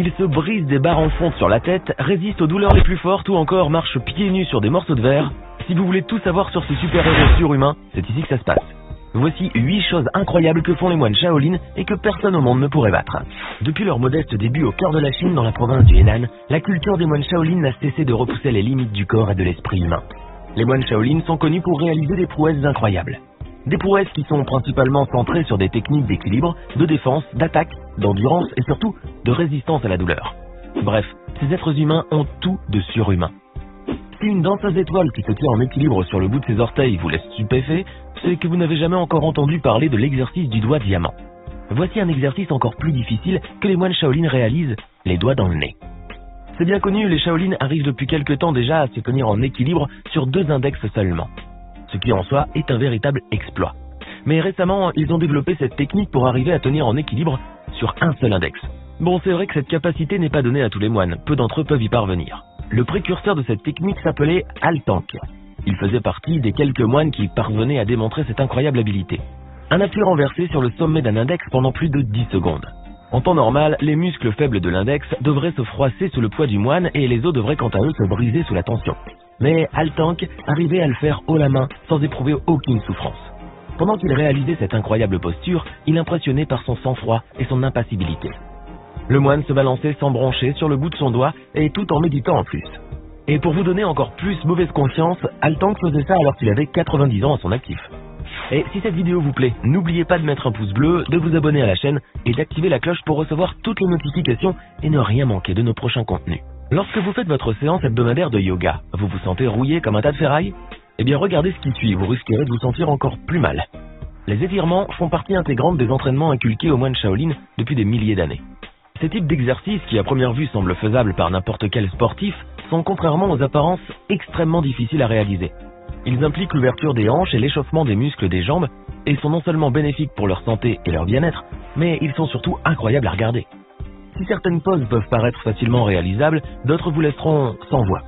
Ils se brisent des barres en fonte sur la tête, résistent aux douleurs les plus fortes ou encore marchent pieds nus sur des morceaux de verre. Si vous voulez tout savoir sur ce super-héros surhumain, c'est ici que ça se passe. Voici 8 choses incroyables que font les moines Shaolin et que personne au monde ne pourrait battre. Depuis leur modeste début au cœur de la Chine, dans la province du Henan, la culture des moines Shaolin n'a cessé de repousser les limites du corps et de l'esprit humain. Les moines Shaolin sont connus pour réaliser des prouesses incroyables. Des prouesses qui sont principalement centrées sur des techniques d'équilibre, de défense, d'attaque, d'endurance et surtout de résistance à la douleur. Bref, ces êtres humains ont tout de surhumain. Si une danseuse étoile qui se tient en équilibre sur le bout de ses orteils vous laisse stupéfait, c'est que vous n'avez jamais encore entendu parler de l'exercice du doigt diamant. Voici un exercice encore plus difficile que les moines Shaolin réalisent, les doigts dans le nez. C'est bien connu, les Shaolin arrivent depuis quelque temps déjà à se tenir en équilibre sur 2 index seulement. Ce qui en soi est un véritable exploit. Mais récemment, ils ont développé cette technique pour arriver à tenir en équilibre sur un seul index. Bon, c'est vrai que cette capacité n'est pas donnée à tous les moines, peu d'entre eux peuvent y parvenir. Le précurseur de cette technique s'appelait Altank. Il faisait partie des quelques moines qui parvenaient à démontrer cette incroyable habilité. Un appui renversé sur le sommet d'un index pendant plus de 10 secondes. En temps normal, les muscles faibles de l'index devraient se froisser sous le poids du moine et les os devraient quant à eux se briser sous la tension. Mais Altank arrivait à le faire haut la main sans éprouver aucune souffrance. Pendant qu'il réalisait cette incroyable posture, il impressionnait par son sang-froid et son impassibilité. Le moine se balançait sans broncher sur le bout de son doigt et tout en méditant en plus. Et pour vous donner encore plus mauvaise conscience, Altank faisait ça alors qu'il avait 90 ans à son actif. Et si cette vidéo vous plaît, n'oubliez pas de mettre un pouce bleu, de vous abonner à la chaîne et d'activer la cloche pour recevoir toutes les notifications et ne rien manquer de nos prochains contenus. Lorsque vous faites votre séance hebdomadaire de yoga, vous vous sentez rouillé comme un tas de ferraille? Eh bien regardez ce qui suit, vous risquerez de vous sentir encore plus mal. Les étirements font partie intégrante des entraînements inculqués aux moines Shaolin depuis des milliers d'années. Ces types d'exercices, qui à première vue semblent faisables par n'importe quel sportif, sont contrairement aux apparences extrêmement difficiles à réaliser. Ils impliquent l'ouverture des hanches et l'échauffement des muscles des jambes et sont non seulement bénéfiques pour leur santé et leur bien-être, mais ils sont surtout incroyables à regarder. Si certaines poses peuvent paraître facilement réalisables, d'autres vous laisseront sans voix.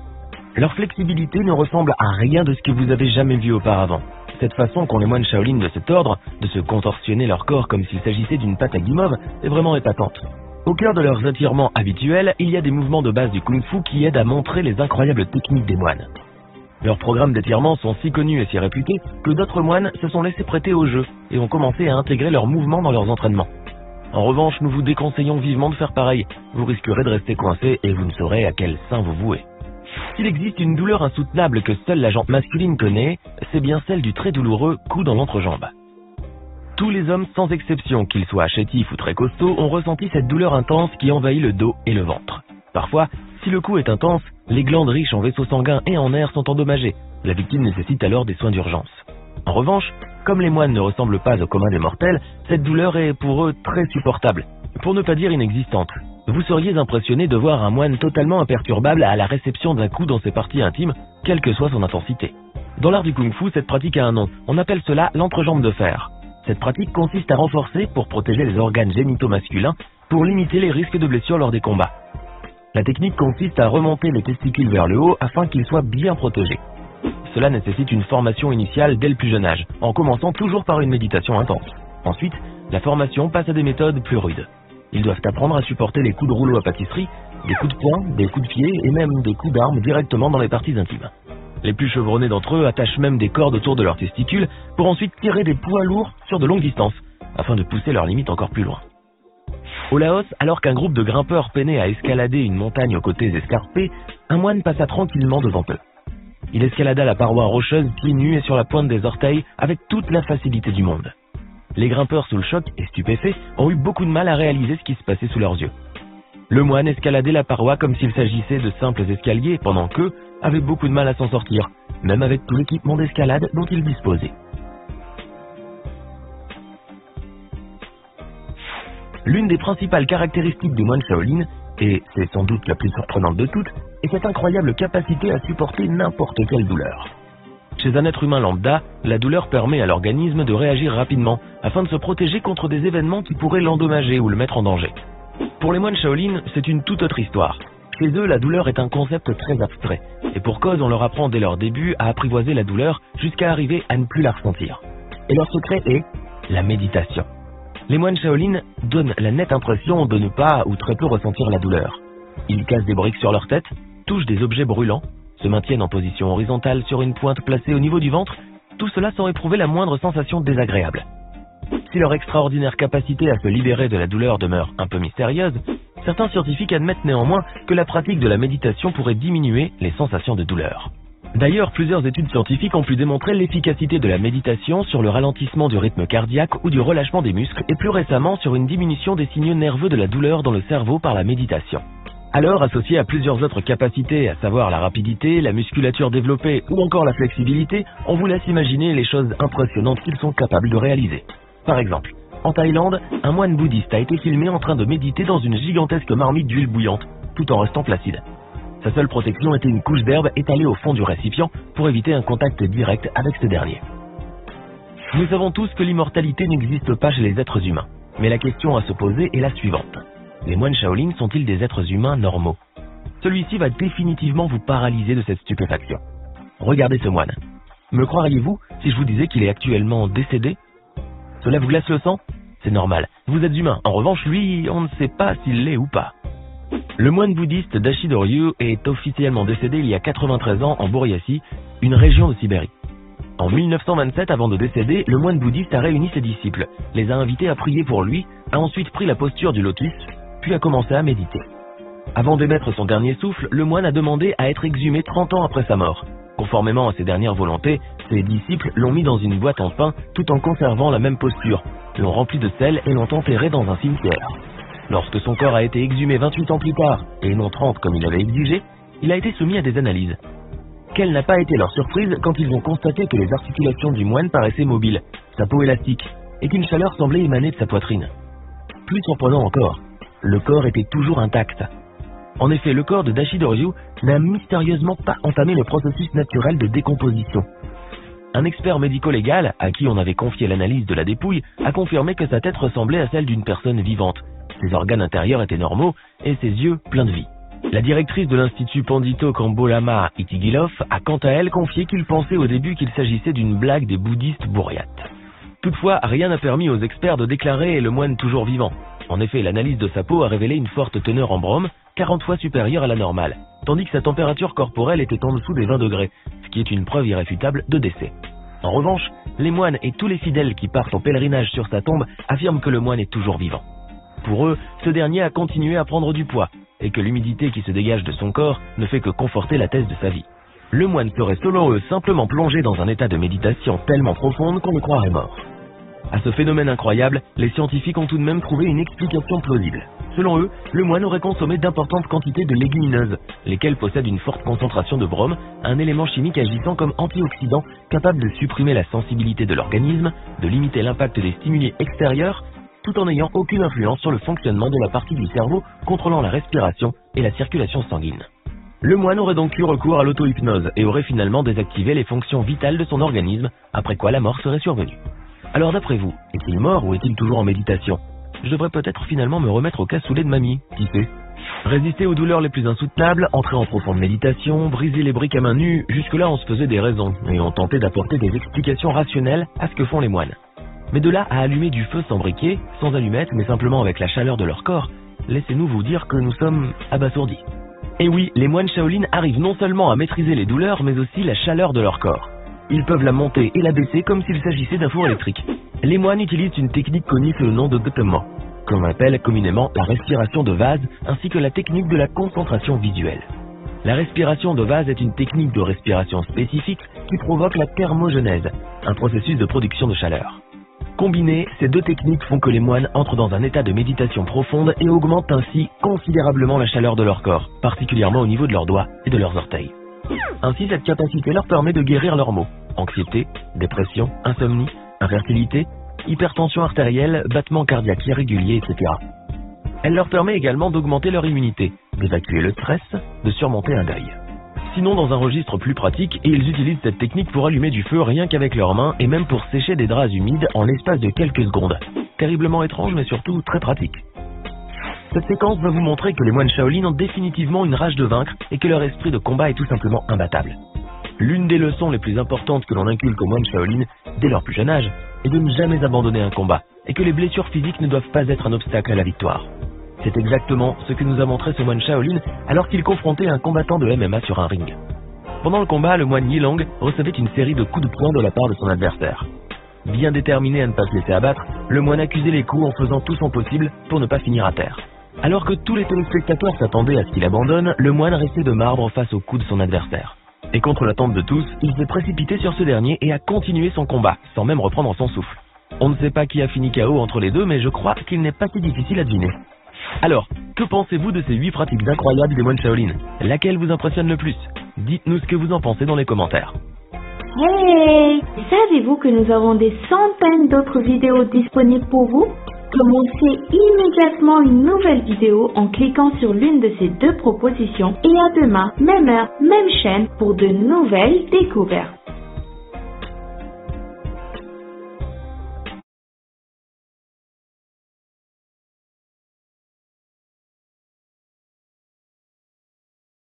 Leur flexibilité ne ressemble à rien de ce que vous avez jamais vu auparavant. Cette façon qu'ont les moines Shaolin de se tordre, de se contorsionner leur corps comme s'il s'agissait d'une pâte à guimauve, est vraiment épatante. Au cœur de leurs étirements habituels, il y a des mouvements de base du kung-fu qui aident à montrer les incroyables techniques des moines. Leurs programmes d'étirement sont si connus et si réputés que d'autres moines se sont laissés prêter au jeu et ont commencé à intégrer leurs mouvements dans leurs entraînements. En revanche, nous vous déconseillons vivement de faire pareil, vous risquerez de rester coincé et vous ne saurez à quel saint vous vouez. S'il existe une douleur insoutenable que seule la jambe masculine connaît, c'est bien celle du très douloureux coup dans l'entrejambe. Tous les hommes, sans exception, qu'ils soient chétifs ou très costauds, ont ressenti cette douleur intense qui envahit le dos et le ventre. Parfois, si le coup est intense, les glandes riches en vaisseaux sanguins et en nerfs sont endommagées. La victime nécessite alors des soins d'urgence. En revanche, comme les moines ne ressemblent pas au commun des mortels, cette douleur est pour eux très supportable, pour ne pas dire inexistante. Vous seriez impressionné de voir un moine totalement imperturbable à la réception d'un coup dans ses parties intimes, quelle que soit son intensité. Dans l'art du kung-fu, cette pratique a un nom, on appelle cela l'entrejambe de fer. Cette pratique consiste à renforcer pour protéger les organes génitaux masculins pour limiter les risques de blessures lors des combats. La technique consiste à remonter les testicules vers le haut afin qu'ils soient bien protégés. Cela nécessite une formation initiale dès le plus jeune âge, en commençant toujours par une méditation intense. Ensuite, la formation passe à des méthodes plus rudes. Ils doivent apprendre à supporter les coups de rouleau à pâtisserie, des coups de poing, des coups de pied et même des coups d'arme directement dans les parties intimes. Les plus chevronnés d'entre eux attachent même des cordes autour de leurs testicules pour ensuite tirer des poids lourds sur de longues distances, afin de pousser leurs limites encore plus loin. Au Laos, alors qu'un groupe de grimpeurs peinait à escalader une montagne aux côtés escarpés, un moine passa tranquillement devant eux. Il escalada la paroi rocheuse pieds nus et sur la pointe des orteils avec toute la facilité du monde. Les grimpeurs sous le choc et stupéfaits ont eu beaucoup de mal à réaliser ce qui se passait sous leurs yeux. Le moine escaladait la paroi comme s'il s'agissait de simples escaliers pendant qu'eux avaient beaucoup de mal à s'en sortir, même avec tout l'équipement d'escalade dont ils disposaient. L'une des principales caractéristiques des moines Shaolin, et c'est sans doute la plus surprenante de toutes, est cette incroyable capacité à supporter n'importe quelle douleur. Chez un être humain lambda, la douleur permet à l'organisme de réagir rapidement afin de se protéger contre des événements qui pourraient l'endommager ou le mettre en danger. Pour les moines Shaolin, c'est une toute autre histoire. Chez eux, la douleur est un concept très abstrait, et pour cause, on leur apprend dès leur début à apprivoiser la douleur jusqu'à arriver à ne plus la ressentir. Et leur secret est la méditation. Les moines Shaolin donnent la nette impression de ne pas ou très peu ressentir la douleur. Ils cassent des briques sur leur tête, touchent des objets brûlants, se maintiennent en position horizontale sur une pointe placée au niveau du ventre, tout cela sans éprouver la moindre sensation désagréable. Si leur extraordinaire capacité à se libérer de la douleur demeure un peu mystérieuse, certains scientifiques admettent néanmoins que la pratique de la méditation pourrait diminuer les sensations de douleur. D'ailleurs, plusieurs études scientifiques ont pu démontrer l'efficacité de la méditation sur le ralentissement du rythme cardiaque ou du relâchement des muscles et plus récemment sur une diminution des signaux nerveux de la douleur dans le cerveau par la méditation. Alors, associé à plusieurs autres capacités, à savoir la rapidité, la musculature développée ou encore la flexibilité, on vous laisse imaginer les choses impressionnantes qu'ils sont capables de réaliser. Par exemple, en Thaïlande, un moine bouddhiste a été filmé en train de méditer dans une gigantesque marmite d'huile bouillante, tout en restant placide. Sa seule protection était une couche d'herbe étalée au fond du récipient pour éviter un contact direct avec ce dernier. Nous savons tous que l'immortalité n'existe pas chez les êtres humains, mais la question à se poser est la suivante. Les moines Shaolin sont-ils des êtres humains normaux? Celui-ci va définitivement vous paralyser de cette stupéfaction. Regardez ce moine. Me croiriez-vous si je vous disais qu'il est actuellement décédé? Cela vous glace le sang? C'est normal, vous êtes humain. En revanche, lui, on ne sait pas s'il l'est ou pas. Le moine bouddhiste Dashi Doryu est officiellement décédé il y a 93 ans en Bouriatie, une région de Sibérie. En 1927, avant de décéder, le moine bouddhiste a réuni ses disciples, les a invités à prier pour lui, a ensuite pris la posture du lotus, puis a commencé à méditer. Avant d'émettre son dernier souffle, le moine a demandé à être exhumé 30 ans après sa mort. Conformément à ses dernières volontés, ses disciples l'ont mis dans une boîte en pain tout en conservant la même posture, l'ont rempli de sel et l'ont enterré dans un cimetière. Lorsque son corps a été exhumé 28 ans plus tard, et non 30 comme il avait exigé, il a été soumis à des analyses. Quelle n'a pas été leur surprise quand ils ont constaté que les articulations du moine paraissaient mobiles, sa peau élastique, et qu'une chaleur semblait émaner de sa poitrine. Plus surprenant encore, le corps était toujours intact. En effet, le corps de Dashi Doryu n'a mystérieusement pas entamé le processus naturel de décomposition. Un expert médico-légal, à qui on avait confié l'analyse de la dépouille, a confirmé que sa tête ressemblait à celle d'une personne vivante. Ses organes intérieurs étaient normaux et ses yeux pleins de vie. La directrice de l'Institut Pandito Kambolama Itigilov a quant à elle confié qu'il pensait au début qu'il s'agissait d'une blague des bouddhistes bourriates. Toutefois, rien n'a permis aux experts de déclarer le moine toujours vivant. En effet, l'analyse de sa peau a révélé une forte teneur en brome, 40 fois supérieure à la normale, tandis que sa température corporelle était en dessous des 20 degrés, ce qui est une preuve irréfutable de décès. En revanche, les moines et tous les fidèles qui partent en pèlerinage sur sa tombe affirment que le moine est toujours vivant. Pour eux, ce dernier a continué à prendre du poids, et que l'humidité qui se dégage de son corps ne fait que conforter la thèse de sa vie. Le moine serait selon eux simplement plongé dans un état de méditation tellement profonde qu'on le croirait mort. À ce phénomène incroyable, les scientifiques ont tout de même trouvé une explication plausible. Selon eux, le moine aurait consommé d'importantes quantités de légumineuses, lesquelles possèdent une forte concentration de brome, un élément chimique agissant comme antioxydant capable de supprimer la sensibilité de l'organisme, de limiter l'impact des stimuli extérieurs, tout en n'ayant aucune influence sur le fonctionnement de la partie du cerveau contrôlant la respiration et la circulation sanguine. Le moine aurait donc eu recours à l'auto-hypnose et aurait finalement désactivé les fonctions vitales de son organisme, après quoi la mort serait survenue. Alors d'après vous, est-il mort ou est-il toujours en méditation? Je devrais peut-être finalement me remettre au cassoulet de mamie, qui sait? Résister aux douleurs les plus insoutenables, entrer en profonde méditation, briser les briques à main nue, jusque-là on se faisait des raisons, et on tentait d'apporter des explications rationnelles à ce que font les moines. Mais de là à allumer du feu sans briquet, sans allumettes, mais simplement avec la chaleur de leur corps, laissez-nous vous dire que nous sommes abasourdis. Et oui, les moines Shaolin arrivent non seulement à maîtriser les douleurs, mais aussi la chaleur de leur corps. Ils peuvent la monter et la baisser comme s'il s'agissait d'un four électrique. Les moines utilisent une technique connue sous le nom de Gotemon, qu'on appelle communément la respiration de vase, ainsi que la technique de la concentration visuelle. La respiration de vase est une technique de respiration spécifique qui provoque la thermogenèse, un processus de production de chaleur. Combinées, ces deux techniques font que les moines entrent dans un état de méditation profonde et augmentent ainsi considérablement la chaleur de leur corps, particulièrement au niveau de leurs doigts et de leurs orteils. Ainsi, cette capacité leur permet de guérir leurs maux, anxiété, dépression, insomnie, infertilité, hypertension artérielle, battements cardiaques irréguliers, etc. Elle leur permet également d'augmenter leur immunité, d'évacuer le stress, de surmonter un deuil. Sinon, dans un registre plus pratique, ils utilisent cette technique pour allumer du feu rien qu'avec leurs mains et même pour sécher des draps humides en l'espace de quelques secondes. Terriblement étrange mais surtout très pratique. Cette séquence va vous montrer que les moines Shaolin ont définitivement une rage de vaincre et que leur esprit de combat est tout simplement imbattable. L'une des leçons les plus importantes que l'on inculque aux moines Shaolin dès leur plus jeune âge est de ne jamais abandonner un combat et que les blessures physiques ne doivent pas être un obstacle à la victoire. C'est exactement ce que nous a montré ce moine Shaolin alors qu'il confrontait un combattant de MMA sur un ring. Pendant le combat, le moine Yilang recevait une série de coups de poing de la part de son adversaire. Bien déterminé à ne pas se laisser abattre, le moine accusait les coups en faisant tout son possible pour ne pas finir à terre. Alors que tous les téléspectateurs s'attendaient à ce qu'il abandonne, le moine restait de marbre face aux coups de son adversaire. Et contre l'attente de tous, il s'est précipité sur ce dernier et a continué son combat, sans même reprendre son souffle. On ne sait pas qui a fini KO entre les deux, mais je crois qu'il n'est pas si difficile à deviner. Alors, que pensez-vous de ces 8 pratiques incroyables des moines Shaolin? Laquelle vous impressionne le plus? Dites-nous ce que vous en pensez dans les commentaires. Hey! Savez-vous que nous avons des centaines d'autres vidéos disponibles pour vous? Commencez immédiatement une nouvelle vidéo en cliquant sur l'une de ces 2 propositions et à demain, même heure, même chaîne pour de nouvelles découvertes.